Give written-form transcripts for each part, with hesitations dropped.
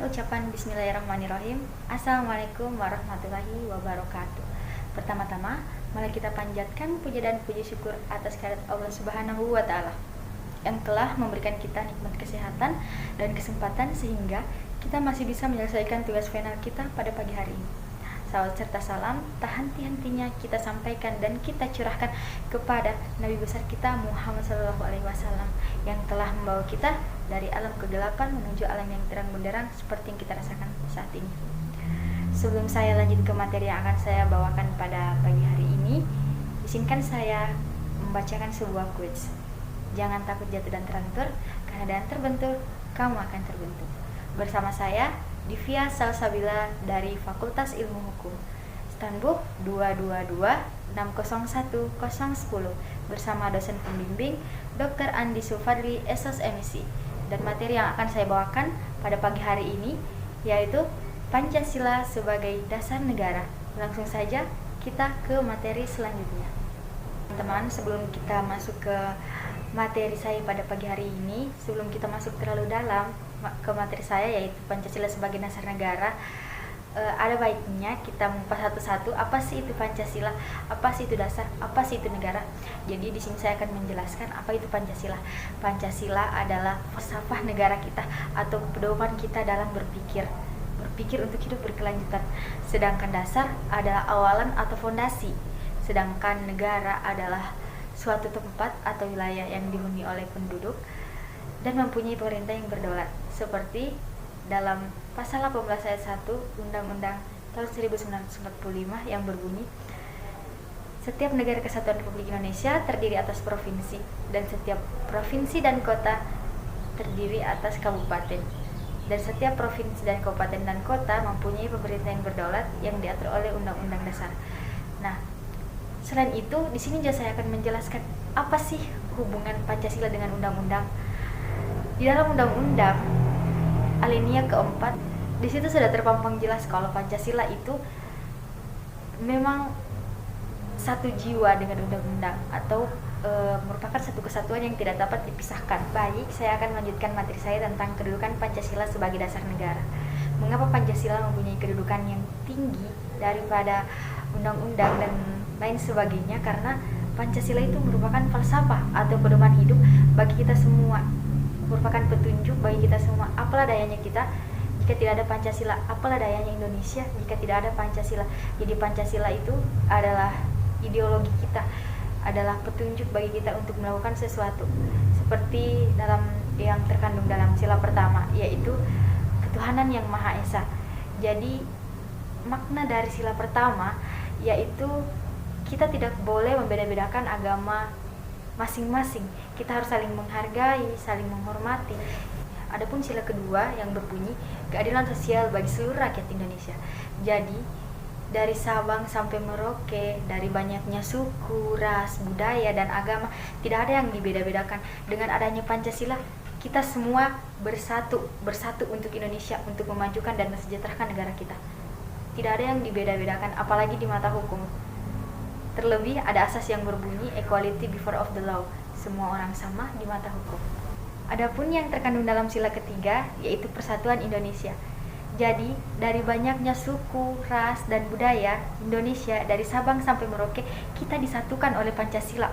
ucapan Bismillahirrahmanirrahim. Assalamualaikum warahmatullahi wabarakatuh. Pertama-tama, mari kita panjatkan puja dan puji syukur atas kehadirat Allah Subhanahu wa Ta'ala yang telah memberikan kita nikmat kesehatan dan kesempatan sehingga kita masih bisa menyelesaikan tugas final kita pada pagi hari ini. Salawat serta salam tak henti-hentinya kita sampaikan dan kita curahkan kepada Nabi besar kita Muhammad SAW yang telah membawa kita dari alam kegelapan menuju alam yang terang benderang seperti yang kita rasakan saat ini. Sebelum saya lanjut ke materi yang akan saya bawakan pada pagi hari ini, izinkan saya membacakan sebuah quotes. Jangan takut jatuh dan terlentur, karena dengan terbentur, kamu akan terbentuk. Bersama saya, Divya Salsabila dari Fakultas Ilmu Hukum, Standbook 222601010 bersama dosen pembimbing Dr. Andi Sufadli SSMC. Dan materi yang akan saya bawakan pada pagi hari ini yaitu Pancasila sebagai dasar negara. Langsung saja kita ke materi selanjutnya. Teman-teman, sebelum kita masuk ke materi saya pada pagi hari ini, sebelum kita masuk terlalu dalam ke materi saya yaitu Pancasila sebagai dasar negara, ada baiknya kita mengupas satu-satu apa sih itu Pancasila, apa sih itu dasar, apa sih itu negara. Jadi di sini saya akan menjelaskan apa itu Pancasila. Pancasila adalah falsafah negara kita atau pedoman kita dalam berpikir untuk hidup berkelanjutan. Sedangkan dasar adalah awalan atau fondasi. Sedangkan negara adalah suatu tempat atau wilayah yang dihuni oleh penduduk dan mempunyai pemerintah yang berdaulat, seperti dalam pasal 18 ayat 1 Undang-Undang tahun 1945 yang berbunyi, setiap negara kesatuan Republik Indonesia terdiri atas provinsi, dan setiap provinsi dan kota terdiri atas kabupaten, dan setiap provinsi dan kabupaten dan kota mempunyai pemerintah yang berdaulat yang diatur oleh Undang-Undang Dasar. Nah, selain itu, di sini juga saya akan menjelaskan apa sih hubungan Pancasila dengan undang-undang. Di dalam undang-undang alinea keempat, di situ sudah terpampang jelas kalau Pancasila itu memang satu jiwa dengan undang-undang atau merupakan satu kesatuan yang tidak dapat dipisahkan. Baik, saya akan melanjutkan materi saya tentang kedudukan Pancasila sebagai dasar negara. Mengapa Pancasila mempunyai kedudukan yang tinggi daripada undang-undang dan lain sebagainya? Karena Pancasila itu merupakan falsafah atau pedoman hidup bagi kita semua, merupakan petunjuk bagi kita semua. Apalah dayanya kita jika tidak ada Pancasila, apalah dayanya Indonesia jika tidak ada Pancasila. Jadi Pancasila itu adalah ideologi kita, adalah petunjuk bagi kita untuk melakukan sesuatu, seperti dalam yang terkandung dalam sila pertama, yaitu ketuhanan yang Maha Esa. Jadi makna dari sila pertama yaitu kita tidak boleh membeda-bedakan agama masing-masing. Kita harus saling menghargai, saling menghormati. Adapun sila kedua yang berbunyi keadilan sosial bagi seluruh rakyat Indonesia. Jadi dari Sabang sampai Merauke, dari banyaknya suku, ras, budaya, dan agama, tidak ada yang dibeda-bedakan. Dengan adanya Pancasila, kita semua bersatu untuk Indonesia, untuk memajukan dan mensejahterakan negara kita. Tidak ada yang dibeda-bedakan, apalagi di mata hukum. Terlebih ada asas yang berbunyi equality before of the law, semua orang sama di mata hukum. Adapun yang terkandung dalam sila ketiga yaitu persatuan Indonesia. Jadi dari banyaknya suku, ras, dan budaya Indonesia, dari Sabang sampai Merauke, kita disatukan oleh Pancasila,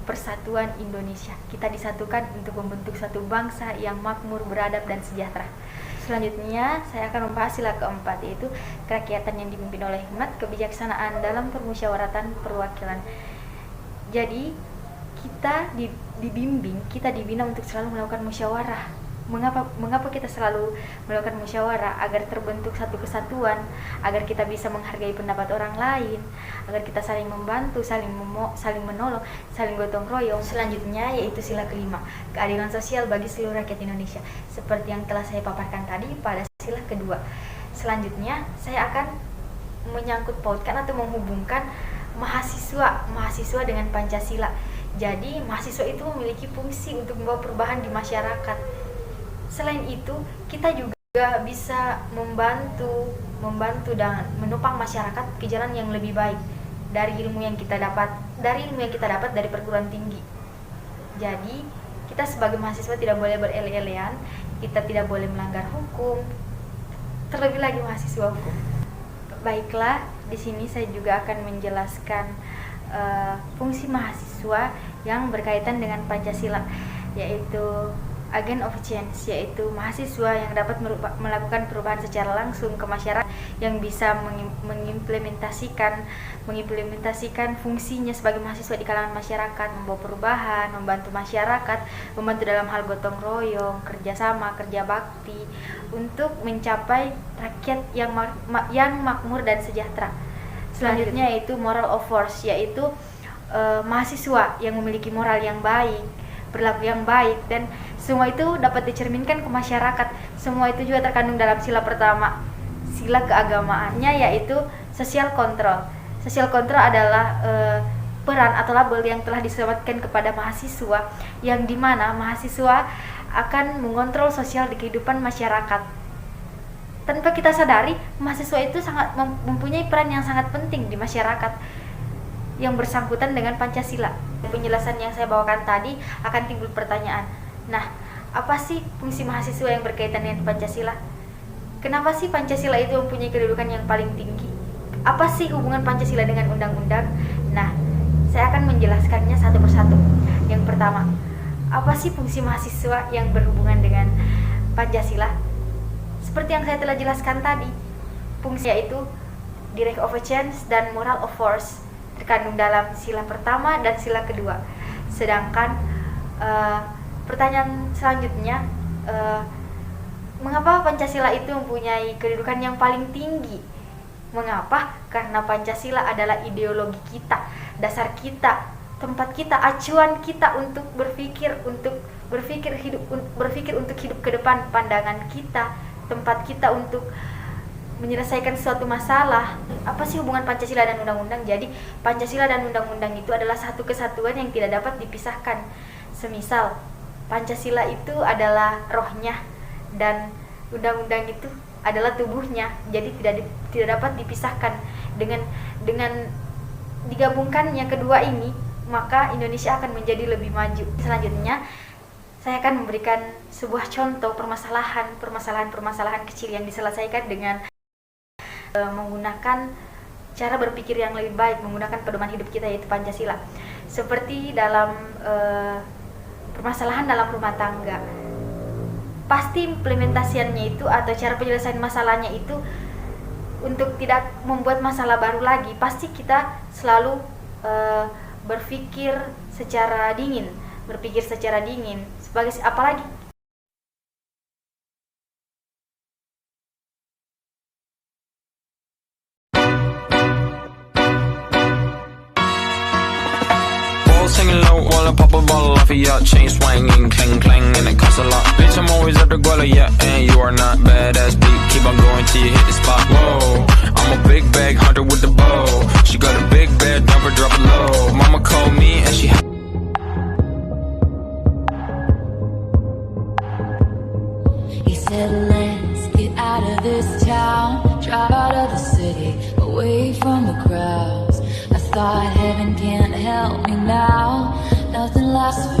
persatuan Indonesia. Kita disatukan untuk membentuk satu bangsa yang makmur, beradab, dan sejahtera. Selanjutnya, saya akan membahas sila keempat, yaitu kerakyatan yang dipimpin oleh hikmat, kebijaksanaan dalam permusyawaratan perwakilan. Jadi, kita dibimbing, kita dibina untuk selalu melakukan musyawarah. Mengapa kita selalu melakukan musyawarah? Agar terbentuk satu kesatuan, agar kita bisa menghargai pendapat orang lain, agar kita saling membantu, saling menolong, saling gotong royong. Selanjutnya yaitu sila kelima, keadilan sosial bagi seluruh rakyat Indonesia, seperti yang telah saya paparkan tadi pada sila kedua. Selanjutnya saya akan menyangkut pautkan atau menghubungkan mahasiswa dengan Pancasila. Jadi mahasiswa itu memiliki fungsi untuk membawa perubahan di masyarakat. Selain itu, kita juga bisa membantu dan menopang masyarakat ke jalan yang lebih baik dari ilmu yang kita dapat dari perguruan tinggi. Jadi, kita sebagai mahasiswa tidak boleh berele-elean, kita tidak boleh melanggar hukum, terlebih lagi mahasiswa hukum. Baiklah, di sini saya juga akan menjelaskan fungsi mahasiswa yang berkaitan dengan Pancasila, yaitu agent of change, yaitu mahasiswa yang dapat melakukan perubahan secara langsung ke masyarakat, yang bisa mengimplementasikan fungsinya sebagai mahasiswa di kalangan masyarakat, membawa perubahan, membantu masyarakat, membantu dalam hal gotong royong, kerjasama, kerja bakti, untuk mencapai rakyat yang makmur dan sejahtera. Selanjutnya yaitu moral of force, yaitu mahasiswa yang memiliki moral yang baik, perilaku yang baik, dan semua itu dapat dicerminkan ke masyarakat. Semua itu juga terkandung dalam sila pertama, sila keagamaannya, yaitu social control. Social control adalah peran atau label yang telah disematkan kepada mahasiswa, yang dimana mahasiswa akan mengontrol sosial di kehidupan masyarakat. Tanpa kita sadari, mahasiswa itu sangat mempunyai peran yang sangat penting di masyarakat yang bersangkutan dengan Pancasila. Penjelasan yang saya bawakan tadi akan timbul pertanyaan, nah, apa sih fungsi mahasiswa yang berkaitan dengan Pancasila? Kenapa sih Pancasila itu mempunyai kedudukan yang paling tinggi? Apa sih hubungan Pancasila dengan undang-undang? Nah, saya akan menjelaskannya satu persatu. Yang pertama, apa sih fungsi mahasiswa yang berhubungan dengan Pancasila? Seperti yang saya telah jelaskan tadi, fungsinya itu direct of change dan moral of force, terkandung dalam sila pertama dan sila kedua. Sedangkan pertanyaan selanjutnya, mengapa Pancasila itu mempunyai kedudukan yang paling tinggi? Mengapa? Karena Pancasila adalah ideologi kita, dasar kita, tempat kita, acuan kita untuk berpikir untuk hidup ke depan, pandangan kita, tempat kita untuk menyelesaikan suatu masalah. Apa sih hubungan Pancasila dan undang-undang? Jadi Pancasila dan undang-undang itu adalah satu kesatuan yang tidak dapat dipisahkan. Semisal Pancasila itu adalah rohnya dan undang-undang itu adalah tubuhnya, jadi tidak dapat dipisahkan. Dengan digabungkannya kedua ini, maka Indonesia akan menjadi lebih maju. Selanjutnya saya akan memberikan sebuah contoh permasalahan kecil yang diselesaikan dengan menggunakan cara berpikir yang lebih baik, menggunakan pedoman hidup kita, yaitu Pancasila. Seperti dalam permasalahan dalam rumah tangga, pasti implementasiannya itu atau cara penyelesaian masalahnya itu, untuk tidak membuat masalah baru lagi, pasti kita selalu berpikir secara dingin. Sebagai apalagi singing low while I pop a bottle off of your chain swinging, clang clang, and it costs a lot. Bitch, I'm always at the guala, yeah, and you are not badass beat. Keep on going till you hit the spot. Whoa, I'm a big bag hunter with the bow. She got a big bed, number drop it low. Mama called me and she. He said, let's get out of this town, drive out of the city, away from the crowds. I thought heaven can't help me now, nothing lasts